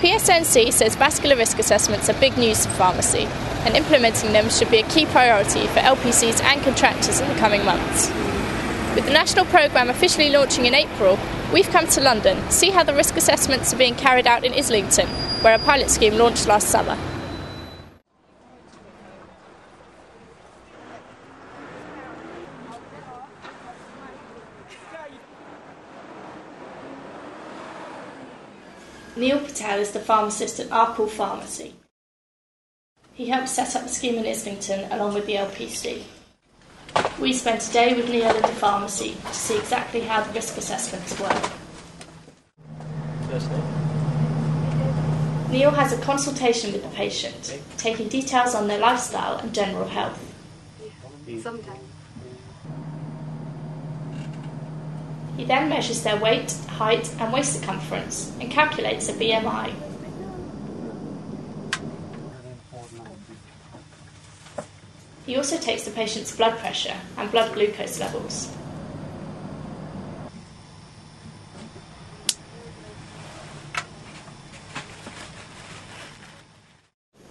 PSNC says vascular risk assessments are big news for pharmacy, and implementing them should be a key priority for LPCs and contractors in the coming months. With the national programme officially launching in April, we've come to London to see how the risk assessments are being carried out in Islington, where a pilot scheme launched last summer. Neil Patel is the pharmacist at Arkle Pharmacy. He helped set up the scheme in Islington along with the LPC. We spent a day with Neil in the pharmacy to see exactly how the risk assessments work. Neil has a consultation with the patient, taking details on their lifestyle and general health. Sometimes. He then measures their weight, height and waist circumference and calculates a BMI. He also takes the patient's blood pressure and blood glucose levels.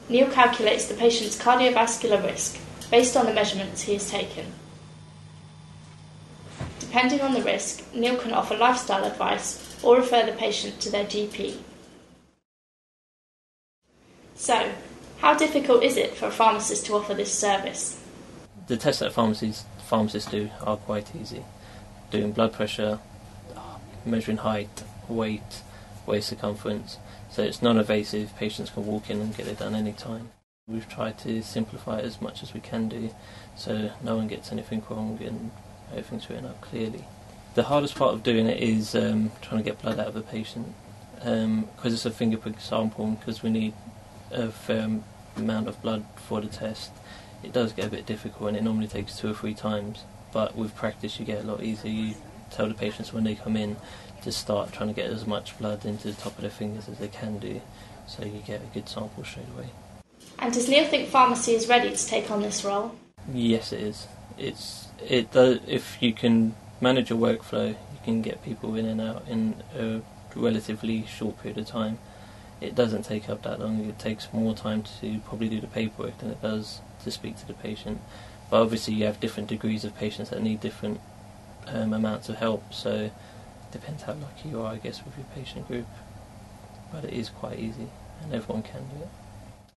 Neil calculates the patient's cardiovascular risk based on the measurements he has taken. Depending on the risk, Neil can offer lifestyle advice or refer the patient to their GP. So, how difficult is it for a pharmacist to offer this service? The tests that pharmacists do are quite easy. Doing blood pressure, measuring height, weight, waist circumference. So it's non-invasive, patients can walk in and get it done any time. We've tried to simplify it as much as we can do so no one gets anything wrong and everything's written out clearly. The hardest part of doing it is trying to get blood out of a patient because it's a finger prick sample and because we need a fair amount of blood for the test. It does get a bit difficult and it normally takes 2 or 3 times, but with practice you get a lot easier. You tell the patients when they come in to start trying to get as much blood into the top of their fingers as they can do, so you get a good sample straight away. And does Neil think pharmacy is ready to take on this role? Yes, it is. It does. If you can manage your workflow, you can get people in and out in a relatively short period of time. It doesn't take up that long. It takes more time to probably do the paperwork than it does to speak to the patient. But obviously you have different degrees of patients that need different amounts of help, so it depends how lucky you are, I guess, with your patient group. But it is quite easy and everyone can do it.